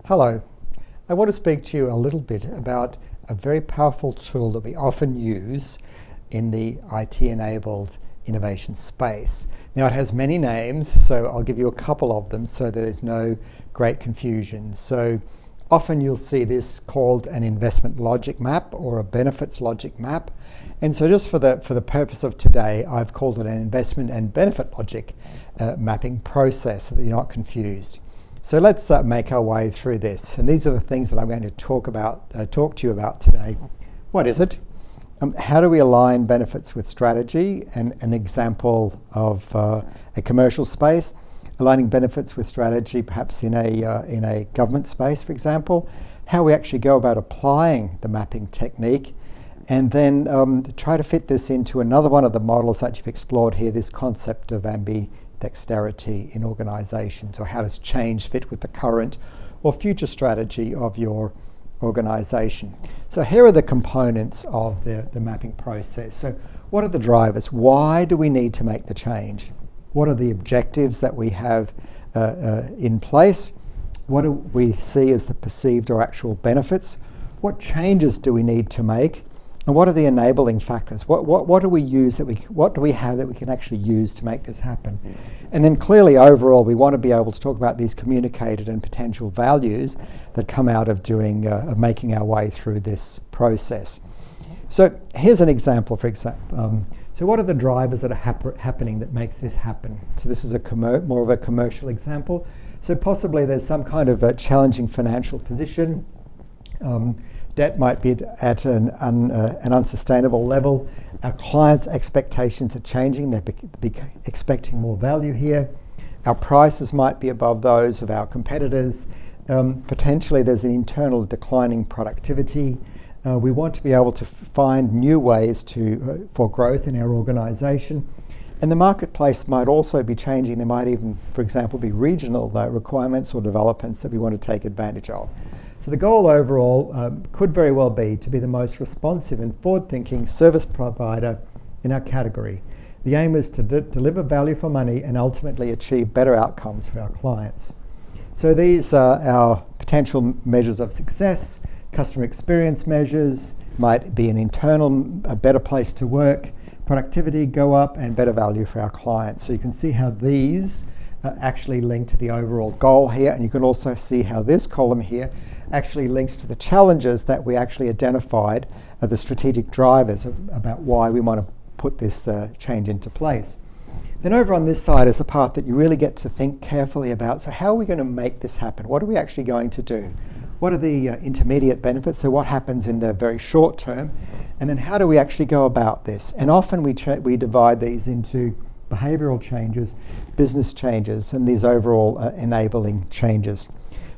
Hello. I want to speak to you a little bit about a very powerful tool that we often use in the IT-enabled innovation space. Now, it has many names, so I'll give you a couple of them so there's no great confusion. So often you'll see this called an investment logic map or a benefits logic map. And so just for the purpose of today, I've called it an investment and benefit logic mapping process so that you're not confused. So let's make our way through this. And these are the things that I'm going to talk to you about today. What is it? How do we align benefits with strategy? And an example of a commercial space, aligning benefits with strategy, perhaps in a government space, for example. How we actually go about applying the mapping technique, and then try to fit this into another one of the models that you've explored here, this concept of ambidexterity in organizations, or how does change fit with the current or future strategy of your organization. So here are the components of the mapping process. So what are the drivers? Why do we need to make the change? What are the objectives that we have in place? What do we see as the perceived or actual benefits? What changes do we need to make? And what are the enabling factors? What do we use what do we have that we can actually use to make this happen? And then clearly overall we want to be able to talk about these communicated and potential values that come out of making our way through this process. So here's an example, for example. So what are the drivers that are happening that makes this happen? So this is more of a commercial example. So possibly there's some kind of a challenging financial position. Debt might be at an unsustainable level. Our clients' expectations are changing. They're expecting more value here. Our prices might be above those of our competitors. Potentially there's an internal declining productivity. We want to be able to find new ways for growth in our organisation. And the marketplace might also be changing. There might even, for example, be regional requirements or developments that we want to take advantage of. So the goal overall could very well be to be the most responsive and forward-thinking service provider in our category. The aim is to deliver value for money and ultimately achieve better outcomes for our clients. So these are our potential measures of success. Customer experience measures might be an internal, a better place to work, productivity go up, and better value for our clients. So you can see how these actually link to the overall goal here, and you can also see how this column here actually links to the challenges that we actually identified, the strategic drivers about why we want to put this change into place. Then over on this side is the part that you really get to think carefully about. So how are we going to make this happen? What are we actually going to do? What are the intermediate benefits? So what happens in the very short term? And then how do we actually go about this? And often we divide these into behavioral changes, business changes, and these overall enabling changes.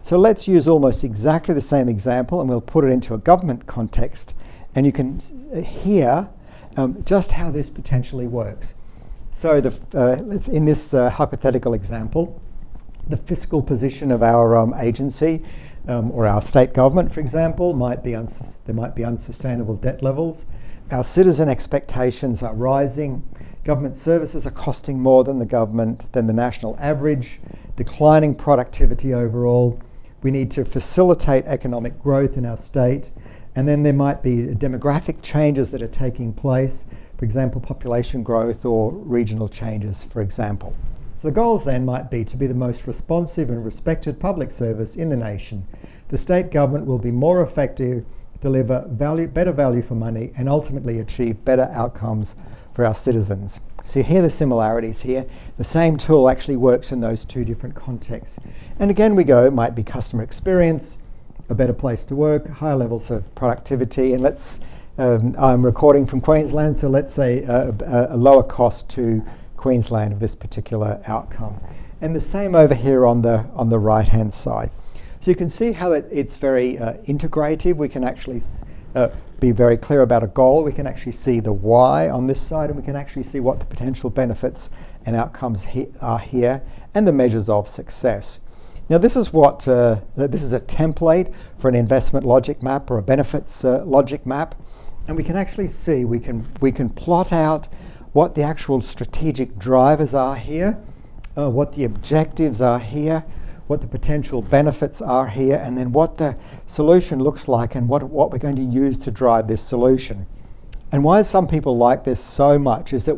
So let's use almost exactly the same example, and we'll put it into a government context, and you can hear just how this potentially works. So in this hypothetical example, the fiscal position of our agency or our state government, for example, there might be unsustainable debt levels. Our citizen expectations are rising. Government services are costing more than the national average. Declining productivity overall. We need to facilitate economic growth in our state. And then there might be demographic changes that are taking place, for example, population growth or regional changes, for example. So the goals then might be to be the most responsive and respected public service in the nation. The state government will be more effective, deliver better value for money, and ultimately achieve better outcomes for our citizens. So you hear the similarities here. The same tool actually works in those two different contexts. And again we go, it might be customer experience, a better place to work, higher levels of productivity, and I'm recording from Queensland, so let's say a lower cost to Queensland of this particular outcome. And the same over here on the right hand side. So you can see how it's very integrative. We can actually be very clear about a goal. We can actually see the why on this side, and we can actually see what the potential benefits and outcomes are here, and the measures of success. Now this is this is a template for an investment logic map or a benefits logic map, and we can actually see we can plot out what the actual strategic drivers are here, what the objectives are here, what the potential benefits are here, and then what the solution looks like and what we're going to use to drive this solution. And why some people like this so much is that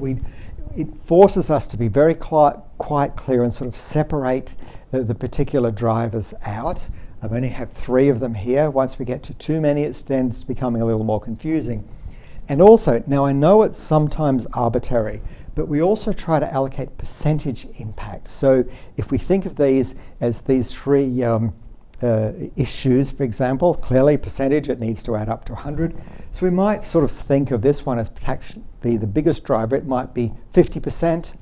it forces us to be very quite clear and sort of separate the particular drivers out. I've only have 3 of them here. Once we get to too many, it tends to becoming a little more confusing. And also, now I know it's sometimes arbitrary, but we also try to allocate percentage impact. So if we think of these as these 3 issues, for example, clearly percentage, it needs to add up to 100. So we might sort of think of this one as the biggest driver. It might be 50%.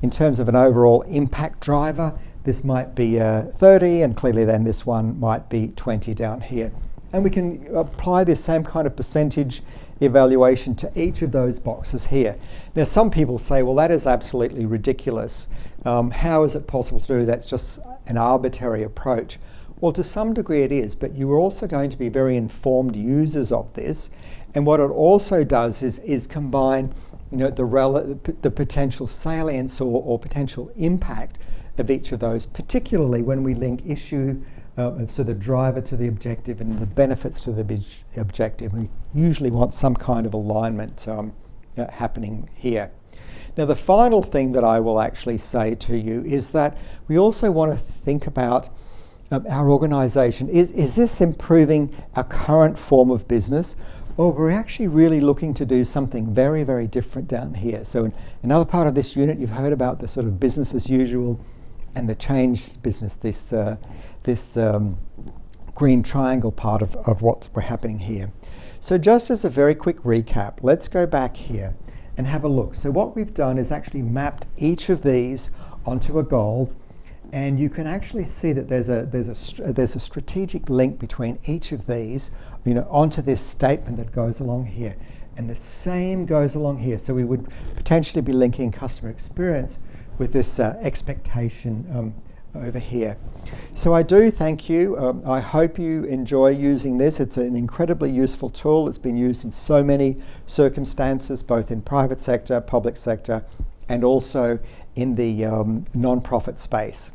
In terms of an overall impact driver, this might be 30, and clearly then this one might be 20 down here. And we can apply this same kind of percentage evaluation to each of those boxes here. Now some people say, well, that is absolutely ridiculous. How is it possible to do that? It's just an arbitrary approach. Well, to some degree it is, but you are also going to be very informed users of this. And what it also does is combine, the potential salience or potential impact of each of those, particularly when we link issue, so the driver to the objective and the benefits to the objective. We usually want some kind of alignment happening here. Now, the final thing that I will actually say to you is that we also want to think about our organisation. Is this improving our current form of business, or we're actually really looking to do something very, very different down here? So in another part of this unit, you've heard about the sort of business as usual and the change business, this green triangle part of what's happening here. So just as a very quick recap, let's go back here and have a look. So what we've done is actually mapped each of these onto a goal, and you can actually see that there's a strategic link between each of these, onto this statement that goes along here, and the same goes along here. So we would potentially be linking customer experience with this expectation over here. So I do thank you. I hope you enjoy using this. It's an incredibly useful tool. It's been used in so many circumstances, both in private sector, public sector, and also in the non-profit space.